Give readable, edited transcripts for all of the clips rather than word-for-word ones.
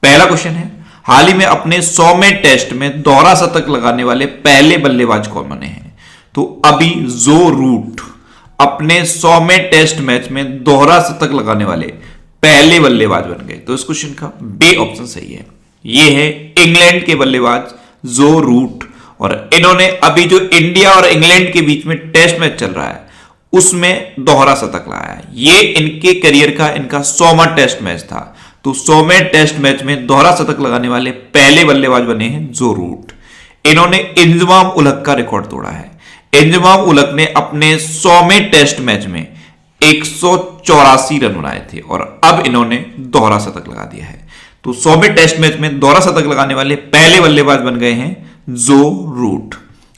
पहला क्वेश्चन है, हाल ही में अपने 100वें टेस्ट में दोहरा शतक लगाने वाले पहले बल्लेबाज कौन बने हैं? तो अभी जो रूट अपने 100वें टेस्ट मैच में दोहरा शतक लगाने वाले पहले बल्लेबाज बन गए। तो इस क्वेश्चन का बी ऑप्शन सही है। ये है इंग्लैंड के बल्लेबाज जो रूट, और इन्होंने अभी जो इंडिया और इंग्लैंड के बीच में टेस्ट मैच चल रहा है उसमें दोहरा शतक लगाया है। ये इनके करियर का इनका 100वां टेस्ट मैच था। तो 100वें टेस्ट मैच में दोहरा शतक लगाने वाले पहले बल्लेबाज बने हैं जो रूट। इन्होंने इंजमाम उलग का रिकॉर्ड तोड़ा है। इंजमाम उलग ने अपने 100वें टेस्ट मैच में 184 रन बनाए थे और अब इन्होंने दोहरा शतक लगा दिया है। तो 100वें टेस्ट मैच में दोहरा शतक लगाने वाले पहले बल्लेबाज बन गए हैं जो रूट।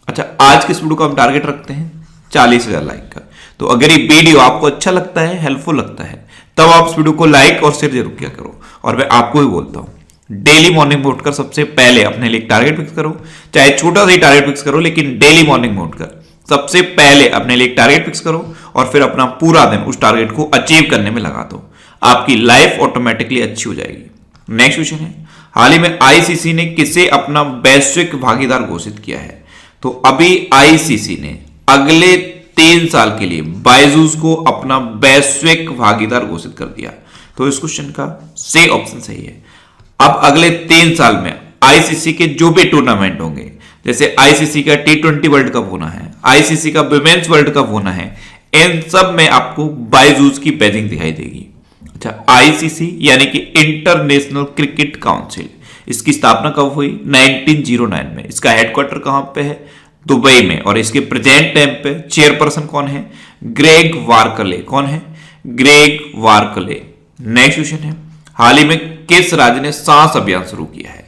अच्छा, आज के इस वीडियो का हम टारगेट रखते हैं 40,000 लाइक का। तो अगर ये वीडियो आपको अच्छा लगता है, हेल्पफुल लगता है, तब आप इस वीडियो को लाइक और शेयर जरूर किया करो। और मैं आपको भी बोलता हूं, डेली मॉर्निंग में उठकर सबसे पहले अपने लिए टारगेट फिक्स करो, चाहे छोटा सा ही टारगेट फिक्स करो, लेकिन डेली मॉर्निंग में उठकर सबसे पहले अपने लिए टारगेट फिक्स करो और फिर अपना पूरा दिन उस टारगेट को अचीव करने में लगा दो। आपकी लाइफ ऑटोमेटिकली अच्छी हो जाएगी। नेक्स्ट क्वेश्चन है, हाल ही में आईसीसी ने किसे अपना वैश्विक भागीदार घोषित किया है? तो अभी आईसीसी ने अगले 3 साल के लिए बायजूस को अपना वैश्विक भागीदार घोषित कर दिया। तो इस क्वेश्चन का सी ऑप्शन सही है। अब अगले 3 साल में आईसीसी के जो भी टूर्नामेंट होंगे, जैसे आईसीसी का T20 वर्ल्ड कप होना है, आईसीसी का विमेंस वर्ल्ड कप होना है, इन सब में आपको बायजूस की बैजिंग दिखाई देगी। अच्छा, आईसीसी यानी कि इंटरनेशनल क्रिकेट काउंसिल, इसकी स्थापना कब हुई? 1909 में। इसका हेडक्वार्टर कहां पे है? दुबई में। और इसके प्रेजेंट टाइम पे चेयरपर्सन कौन है? ग्रेग वार्कले। कौन है? ग्रेग वार्कले। नेक्स्ट क्वेश्चन है, हाल ही में किस राज्य ने सांस अभियान शुरू किया है?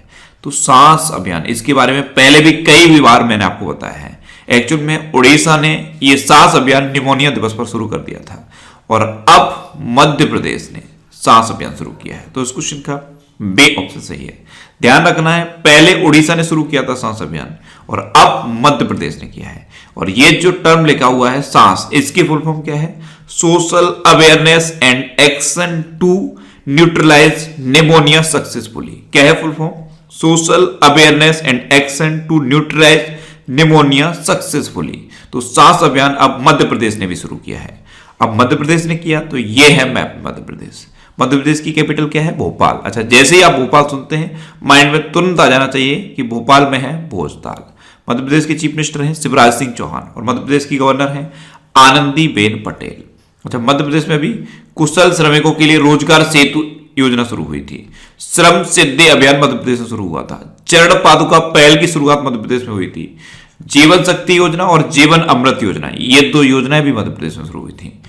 तो सांस अभियान, इसके बारे में पहले भी कई बार मैंने आपको बताया है। एक्चुअल में उड़ीसा ने यह सांस अभियान निमोनिया दिवस पर शुरू कर दिया था और अब मध्य प्रदेश ने सांस अभियान शुरू किया है। तो इस क्वेश्चन का बी ऑप्शन सही है। ध्यान रखना है, पहले उड़ीसा ने शुरू किया था सांस अभियान और अब मध्य प्रदेश ने किया है। और ये जो टर्म लिखा हुआ है सांस, इसकी फुल फॉर्म क्या है? Social awareness and action to neutralise pneumonia successfully. क्या है full form? Social awareness and action to neutralise pneumonia successfully. तो सांस अभियान अब मध्य प्रदेश ने भी शुरू किया है। अब मध्य प्रदेश ने किया तो ये है मैप मध्य प्रदेश। मध्य प्रदेश की कैपिटल क्या है? भोपाल। अच्छा, जैसे ही आप भोपाल सुनते हैं माइंड में तुरंत आ जाना चाहिए कि भोपाल में है भोजताल। मध्य प्रदेश के चीफ मिनिस्टर हैं शिवराज सिंह चौहान और मध्य प्रदेश की गवर्नर हैं आनंदीबेन पटेल। अच्छा, मध्य प्रदेश में भी कुशल श्रमिकों के लिए रोजगार सेतु योजना शुरू हुई थी। श्रम सिद्धि अभियान मध्य प्रदेश में शुरू हुआ था। चरण पादुका पहल की शुरुआत मध्य प्रदेश में हुई थी। जीवन शक्ति योजना और जीवन अमृत योजना, ये 2 योजनाएं भी मध्य प्रदेश में शुरू हुई थी।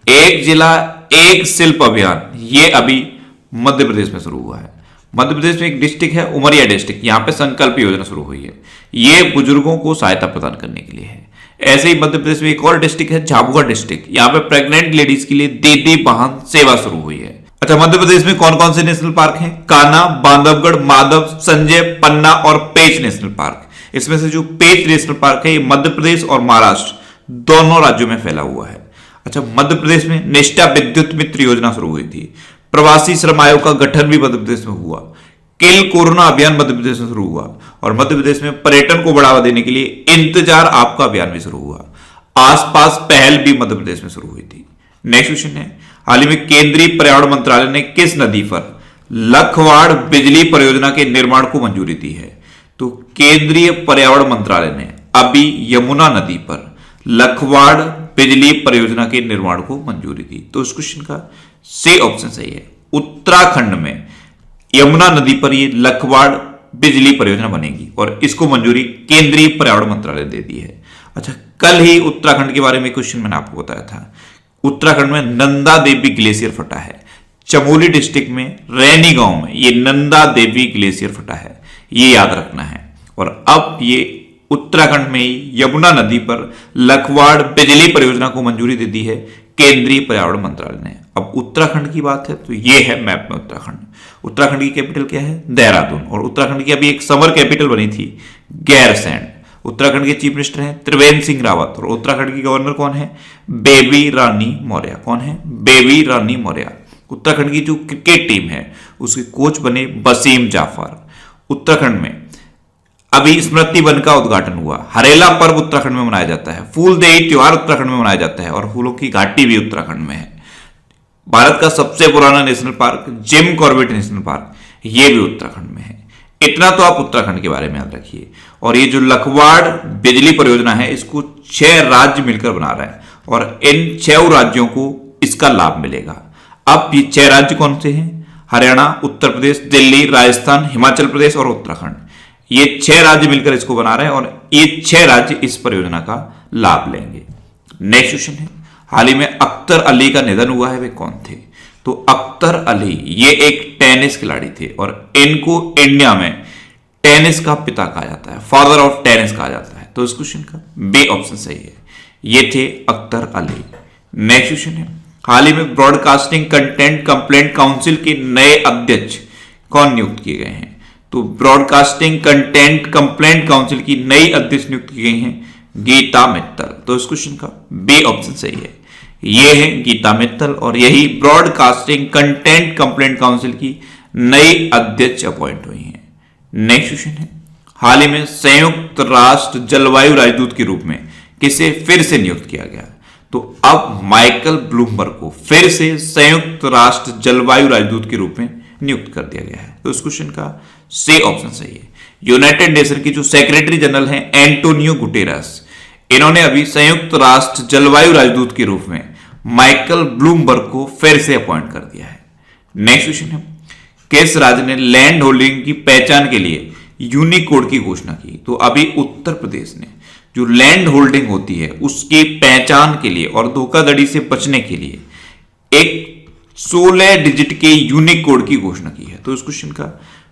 एक जिला एक शिल्प अभियान, ये अभी मध्य प्रदेश में शुरू हुआ है। मध्य प्रदेश में एक डिस्ट्रिक्ट है उमरिया डिस्ट्रिक्ट, यहां पे संकल्प योजना शुरू हुई है। ये बुजुर्गों को सहायता प्रदान करने के लिए है। ऐसे ही मध्य प्रदेश में एक और डिस्ट्रिक्ट है झाबुआ डिस्ट्रिक्ट, यहाँ पे प्रेग्नेंट लेडीज के लिए दीदी वाहन सेवा शुरू हुई है। अच्छा, मध्य प्रदेश में कौन कौन से नेशनल पार्क हैं? कान्हा, बांधवगढ़, माधव, संजय, पन्ना और पेंच नेशनल पार्क। इसमें से जो पेंच नेशनल पार्क है ये मध्य प्रदेश और महाराष्ट्र दोनों राज्यों में फैला हुआ है। अच्छा, मध्य प्रदेश में निष्ठा विद्युत मित्र योजना शुरू हुई थी। प्रवासी श्रम आयोग का गठन भी मध्य प्रदेश में हुआ। किल कोरोना अभियान मध्य प्रदेश में शुरू हुआ और मध्य प्रदेश में पर्यटन को बढ़ावा देने के लिए इंतजार आपका अभियान भी शुरू हुआ। आसपास पहल भी मध्य प्रदेश में शुरू हुई थी। नेक्स्ट क्वेश्चन है, हाल ही में केंद्रीय पर्यावरण मंत्रालय ने किस नदी पर लखवाड़ बिजली परियोजना के निर्माण को मंजूरी दी है? तो केंद्रीय पर्यावरण मंत्रालय ने अभी यमुना नदी पर लखवाड़ बिजली परियोजना के निर्माण को मंजूरी दी। तो इस क्वेश्चन का सी ऑप्शन सही है। उत्तराखंड में यमुना नदी पर ये लखवाड़ बिजली परियोजना बनेगी और इसको मंजूरी केंद्रीय पर्यावरण मंत्रालय दे दी है। अच्छा, कल ही उत्तराखंड के बारे में क्वेश्चन मैंने आपको बताया था। उत्तराखंड में नंदा देवी ग्लेशियर फटा है। चमोली डिस्ट्रिक्ट में रैनी गांव में ये नंदा देवी ग्लेशियर फटा है, ये याद रखना है। और अब ये उत्तराखंड में ही यमुना नदी पर लखवाड़ बिजली परियोजना को मंजूरी दे दी है केंद्रीय पर्यावरण मंत्रालय ने। अब उत्तराखंड की बात है तो ये है मैप में उत्तराखंड। उत्तराखंड की कैपिटल क्या है? देहरादून। और उत्तराखंड की अभी एक समर कैपिटल बनी थी गैरसैंण। उत्तराखंड के चीफ मिनिस्टर हैं त्रिवेंद्र सिंह रावत और उत्तराखंड की गवर्नर कौन है? बेबी रानी मौर्य। कौन है? बेबी रानी मौर्य। उत्तराखंड की जो क्रिकेट टीम है उसके कोच बने वसीम जाफर। उत्तराखंड में अभी स्मृति वन का उद्घाटन हुआ। हरेला पर्व उत्तराखंड में मनाया जाता है। फूलदेई त्योहार उत्तराखंड में मनाया जाता है और फूलों की घाटी भी उत्तराखंड में है। भारत का सबसे पुराना national park Jim Corbett national park ये भी उत्तराखंड में है। इतना तो आप उत्तराखंड के बारे में याद रखिए। और ये जो लखवाड़ बिजली परियोजना है इसको 6 राज्य मिलकर बना रहे हैं और इन 6 राज्यों को इसका लाभ मिलेगा। अब ये 6 राज्य कौन से हैं? हरियाणा, उत्तर प्रदेश, दिल्ली, राजस्थान, हिमाचल प्रदेश और उत्तराखंड। ये 6 राज्य मिलकर इसको बना रहे हैं और ये 6 राज्य इस परियोजना का लाभ लेंगे। नेक्स्ट क्वेश्चन है, हाल ही में अख्तर अली का निधन हुआ है, वे कौन थे? तो अख्तर अली ये एक टेनिस खिलाड़ी थे और इनको इंडिया में टेनिस का पिता कहा जाता है, फादर ऑफ टेनिस कहा जाता है। तो इस क्वेश्चन का बी ऑप्शन सही है, ये थे अख्तर अली। नेक्स्ट क्वेश्चन है, हाल ही में ब्रॉडकास्टिंग कंटेंट कंप्लेंट काउंसिल के नए अध्यक्ष कौन नियुक्त किए गए हैं? तो ब्रॉडकास्टिंग कंटेंट कंप्लेंट काउंसिल की नई अध्यक्ष नियुक्त की गई हैं गीता मित्तल। तो इस क्वेश्चन का बी ऑप्शन सही है, ये है गीता मित्तल और यही ब्रॉडकास्टिंग कंटेंट कंप्लेंट काउंसिल की नई अध्यक्ष अपॉइंट हुई हैं। नेक्स्ट क्वेश्चन है, हाल ही में संयुक्त राष्ट्र जलवायु राजदूत के रूप में किसे फिर से नियुक्त किया गया? तो अब माइकल ब्लूमबर्ग को फिर से संयुक्त राष्ट्र जलवायु राजदूत के रूप में नियुक्त कर दिया गया है। तो इस क्वेश्चन का सी ऑप्शन सही है। यूनाइटेड नेशन की जो सेक्रेटरी जनरल हैं एंटोनियो गुटेरस, इन्होंने अभी संयुक्त राष्ट्र जलवायु राजदूत के रूप में माइकल ब्लूमबर्ग को फिर से अपॉइंट कर दिया है। नेक्स्ट क्वेश्चन है, किस राज्य ने लैंड होल्डिंग की पहचान के लिए यूनिकोड की घोषणा की? तो अभी उत्तर प्रदेश ने जो लैंड होल्डिंग होती है उसकी पहचान के लिए और धोखाधड़ी से बचने के लिए एक 16 डिजिट के यूनिक कोड की घोषणा की है। तो इस क्वेश्चन का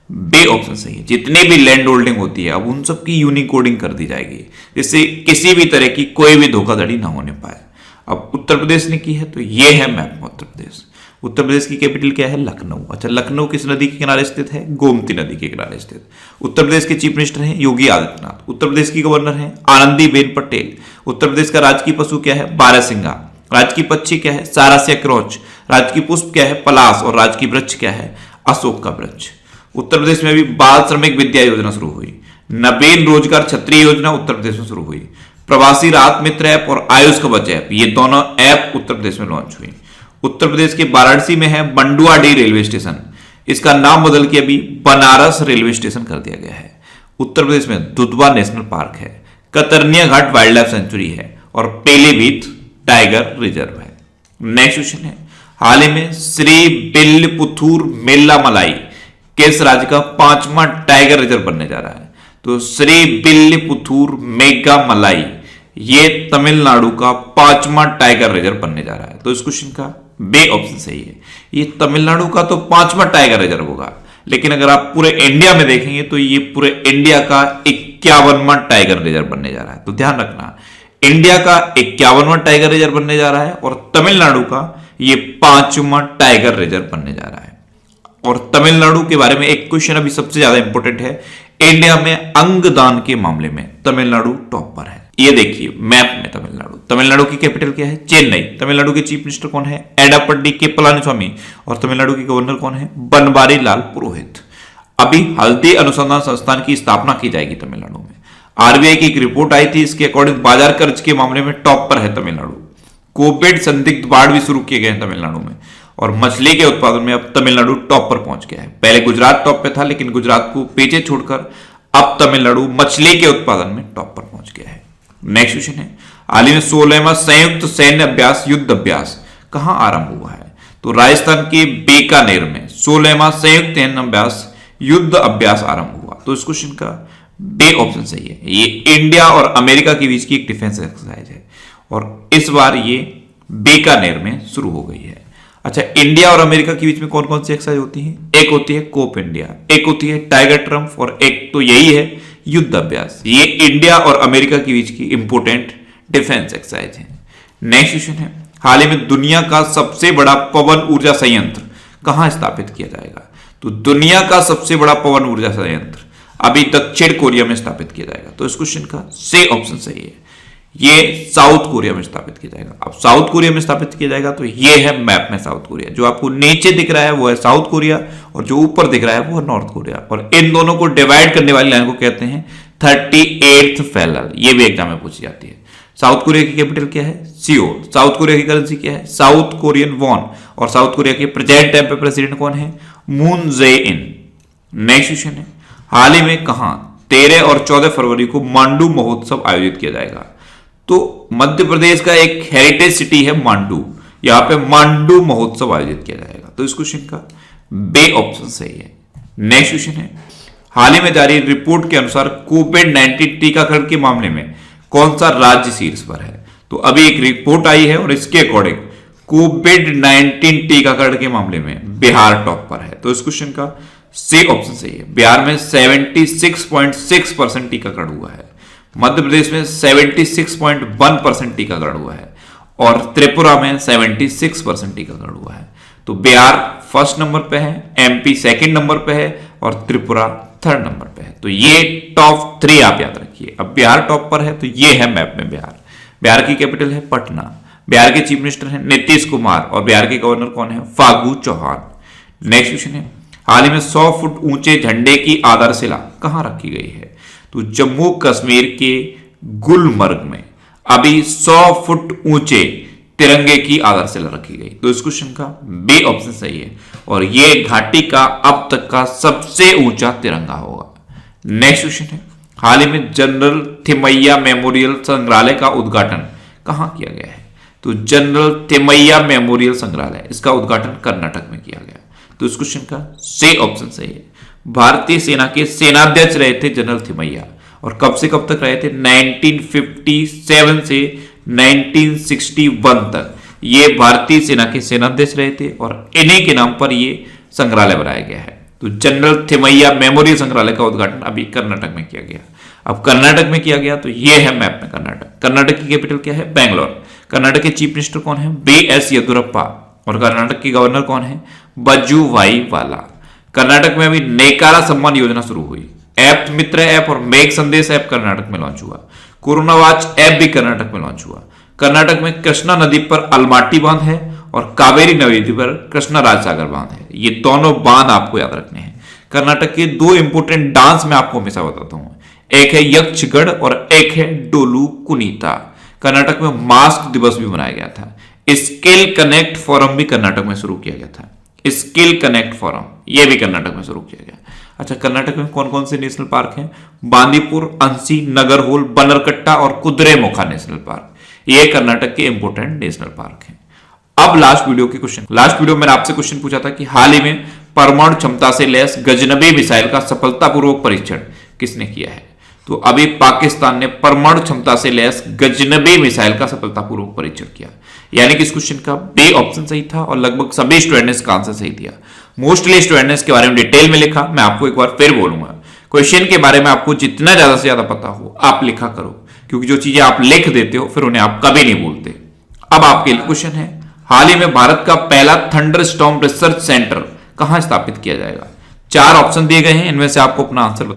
बी ऑप्शन सही है। जितने भी लैंड होल्डिंग होती है अब उन सब की यूनिक कोडिंग कर दी जाएगी जिससे किसी भी तरह की कोई भी धोखाधड़ी ना होने पाए। अब उत्तर प्रदेश ने की है तो ये है मैप में उत्तर प्रदेश। उत्तर प्रदेश की कैपिटल क्या है? लखनऊ। अच्छा, लखनऊ किस नदी के किनारे स्थित है? गोमती नदी के किनारे स्थित। उत्तर प्रदेश के चीफ मिनिस्टर हैं योगी आदित्यनाथ। उत्तर प्रदेश की गवर्नर हैं आनंदीबेन पटेल। उत्तर प्रदेश का राजकीय पशु क्या है? बारहसिंगा। राजकीय पक्षी क्या है? सारस्या क्रॉच। राजकीय पुष्प क्या है? पलाश। और राजकीय वृक्ष क्या है? अशोक का वृक्ष। उत्तर प्रदेश में अभी बाल श्रमिक विद्या योजना शुरू हुई। नवीन रोजगार छतरी योजना उत्तर प्रदेश में शुरू हुई। प्रवासी राहत मित्र ऐप और आयुष कवच ऐप, ये दोनों ऐप उत्तर प्रदेश में लॉन्च हुई। उत्तर प्रदेश के वाराणसी में है बंडुआडीह रेलवे स्टेशन, इसका नाम बदल के अभी बनारस रेलवे स्टेशन कर दिया गया है। उत्तर प्रदेश में दुधवा नेशनल पार्क है, कतरनिया घाट वाइल्ड लाइफ सेंचुरी है और पीलीभीत टाइगर रिजर्व है। नेक्स्ट क्वेश्चन है, हाल ही में श्री बिल्लपुथूर मेल्लामलाई किस राज्य का 5वां टाइगर रिजर्व बनने जा रहा है? तो श्री बिल्लपुथूर मेघामलाई ये तमिलनाडु का 5वां टाइगर रिजर्व बनने जा रहा है। तो इस क्वेश्चन का बी ऑप्शन सही है। ये तमिलनाडु का तो 5वां टाइगर रिजर्व होगा, लेकिन अगर आप पूरे इंडिया में देखेंगे तो ये पूरे इंडिया का 51वां टाइगर रिजर्व बनने जा रहा है। तो ध्यान रखना, इंडिया का 51वां टाइगर रिजर्व बनने जा रहा है और तमिलनाडु का ये 5वां टाइगर रिजर्व बनने जा रहा है। और तमिलनाडु के बारे में एक क्वेश्चन अभी सबसे ज्यादा इंपॉर्टेंट है, इंडिया में अंगदान के मामले में तमिलनाडु टॉप पर है। ये देखिए मैप में तमिलनाडु की कैपिटल क्या है? चेन्नई। तमिलनाडु के चीफ मिनिस्टर कौन है? एडापड्डी के पलानीस्वामी। और तमिलनाडु के गवर्नर कौन है? बनवारी लाल पुरोहित। अभी हल्दी अनुसंधान संस्थान की स्थापना की जाएगी तमिलनाडु में। आरबीआई की एक रिपोर्ट आई थी, इसके अकॉर्डिंग बाजार कर्ज के मामले में टॉप पर है तमिलनाडु। कोविड संदिग्ध बाढ़ भी शुरू किए गए हैं तमिलनाडु में और मछली के उत्पादन में अब तमिलनाडु टॉप पर पहुंच गया है। पहले गुजरात टॉप पे था, लेकिन गुजरात को पीछे छोड़कर अब तमिलनाडु मछली के उत्पादन में टॉप पर पहुंच गया है। नेक्स्ट क्वेश्चन है, हाल ही में 16वां संयुक्त सैन्य अभ्यास युद्ध अभ्यास कहां आरंभ हुआ है? तो राजस्थान के बीकानेर में 16वां संयुक्त सैन्य अभ्यास युद्ध अभ्यास आरंभ हुआ। तो इस क्वेश्चन का बी ऑप्शन सही है। ये इंडिया और अमेरिका के बीच की एक डिफेंस एक्सरसाइज है और इस बार ये बीकानेर में शुरू हो गई है। अच्छा, इंडिया और अमेरिका के बीच में कौन कौन सी एक्सरसाइज होती है? एक होती है कोप इंडिया, एक होती है टाइगर ट्रम्प और एक तो यही है युद्ध अभ्यास। ये इंडिया और अमेरिका के बीच की इंपोर्टेंट डिफेंस एक्सरसाइज है। नेक्स्ट क्वेश्चन है, हाल ही में दुनिया का सबसे बड़ा पवन ऊर्जा संयंत्र कहां स्थापित किया जाएगा? तो दुनिया का सबसे बड़ा पवन ऊर्जा संयंत्र अभी दक्षिण कोरिया में स्थापित किया जाएगा। तो इस क्वेश्चन का सी ऑप्शन सही है। ये साउथ कोरिया में स्थापित किया जाएगा। अब साउथ कोरिया में स्थापित किया जाएगा तो ये है मैप में साउथ कोरिया। जो आपको नीचे दिख रहा है वो है साउथ कोरिया और जो ऊपर दिख रहा है वो है नॉर्थ कोरिया। और इन दोनों को डिवाइड करने वाली लाइन को कहते हैं 38th पैरेलल। ये भी एग्जाम में पूछी जाती है। साउथ कोरिया की कैपिटल क्या है? सियोल। साउथ कोरिया की करेंसी क्या है? South Korean von. और साउथ कोरिया के प्रेजेंट टाइम पे प्रेसिडेंट कौन है? मून जे इन। नेक्स्ट क्वेश्चन है, हाल ही में कहां 13 और 14 फरवरी को मांडू महोत्सव आयोजित किया जाएगा? तो मध्य प्रदेश का एक हेरिटेज सिटी है मांडू, यहां पे मांडू महोत्सव आयोजित किया जाएगा। तो इस क्वेश्चन का बे ऑप्शन सही है। नेक्स्ट क्वेश्चन है, हाल ही में जारी रिपोर्ट के अनुसार कोविड-19 टीकाकरण के मामले में कौन सा राज्य शीर्ष पर है? तो अभी एक रिपोर्ट आई है और इसके अकॉर्डिंग कोविड-19 टीकाकरण के मामले में बिहार टॉप पर है। तो इस क्वेश्चन का सी ऑप्शन सही है। बिहार में 76.6% टीकाकरण हुआ है, मध्य प्रदेश में 76.1% टीकाकरण हुआ है और त्रिपुरा में 76% टीकाकरण हुआ है। तो बिहार फर्स्ट नंबर पे है, एमपी सेकंड नंबर पे है और त्रिपुरा थर्ड नंबर पे है। तो ये टॉप 3 आप याद रखिए। अब बिहार टॉप पर है तो ये है मैप में बिहार। बिहार की कैपिटल है पटना। बिहार के चीफ मिनिस्टर हैं नीतीश कुमार और बिहार के गवर्नर कौन है? फागू चौहान। नेक्स्ट क्वेश्चन है, हाल ही में 100 फुट ऊंचे झंडे की आधारशिला कहां रखी गई है? तो जम्मू कश्मीर के गुलमर्ग में अभी 100 फुट ऊंचे तिरंगे की आधारशिला रखी गई। तो इस क्वेश्चन का बी ऑप्शन सही है और यह घाटी का अब तक का सबसे ऊंचा तिरंगा होगा। नेक्स्ट क्वेश्चन है, हाल ही में जनरल थिमैया मेमोरियल संग्रहालय का उद्घाटन कहां किया गया है? तो जनरल थिमैया मेमोरियल संग्रहालय, इसका उद्घाटन कर्नाटक में किया गया। तो इस क्वेश्चन का सी ऑप्शन सही है। भारतीय सेना के सेनाध्यक्ष रहे थे जनरल थिमैया और कब से कब तक रहे थे? 1957 से 1961 तक ये भारतीय सेना के सेनाध्यक्ष रहे थे और इन्हीं के नाम पर ये संग्रहालय बनाया गया है। तो जनरल थिमैया मेमोरियल संग्रहालय का उद्घाटन अभी कर्नाटक में किया गया। अब कर्नाटक में किया गया तो ये है मैप में कर्नाटक। कर्नाटक की कैपिटल क्या है? बैंगलोर। कर्नाटक के चीफ मिनिस्टर कौन है? बी.एस. येदुरप्पा और कर्नाटक के गवर्नर कौन है? वजुभाई वाला। कर्नाटक में अभी नेकारा सम्मान योजना शुरू हुई। ऐप मित्र ऐप और मेघ संदेश ऐप कर्नाटक में लॉन्च हुआ। कोरोना वॉच ऐप भी कर्नाटक में लॉन्च हुआ। कर्नाटक में कृष्णा नदी पर अलमाटी बांध है और कावेरी नदी पर कृष्णा राजसागर बांध है। ये दोनों बांध आपको याद रखने हैं। कर्नाटक के 2 इंपोर्टेंट डांस मैं आपको हमेशा बताता हूं, एक है यक्षगढ़ और एक है डोलू कुनीता। कर्नाटक में मास्क दिवस भी मनाया गया था। स्किल कनेक्ट फोरम भी कर्नाटक में शुरू किया गया था। स्किल कनेक्ट फोरम ये भी कर्नाटक में शुरू किया गया। अच्छा, कर्नाटक में कौन कौन से नेशनल पार्क हैं? बांदीपुर, अंसी, नगरहोल, बनरकट्टा और कुद्रेमुखा नेशनल पार्क, ये कर्नाटक के इंपोर्टेंट नेशनल पार्क हैं। अब लास्ट वीडियो के क्वेश्चन। लास्ट वीडियो में आपसे क्वेश्चन पूछा था कि हाल ही में परमाणु क्षमता से लैस गजनबी मिसाइल का सफलतापूर्वक परीक्षण किसने किया है? तो अभी पाकिस्तान ने परमाणु क्षमता से लैस गजनबी मिसाइल का सफलतापूर्वक परीक्षण किया। यानी कि इस क्वेश्चन का बी ऑप्शन सही था और लगभग सभी स्टूडेंट ने इसका आंसर सही दिया। मोस्टली स्टूडेंट ने इसके बारे में डिटेल में लिखा। मैं आपको एक बार फिर बोलूंगा, क्वेश्चन के बारे में आपको जितना ज्यादा से ज्यादा पता हो आप लिखा करो, क्योंकि जो चीजें आप लिख देते हो फिर उन्हें आप कभी नहीं भूलते। अब आपके लिए क्वेश्चन है, हाल ही में भारत का पहला थंडर स्टॉर्म रिसर्च सेंटर कहां स्थापित किया जाएगा? 4 ऑप्शन दिए गए हैं, इनमें से आपको अपना आंसर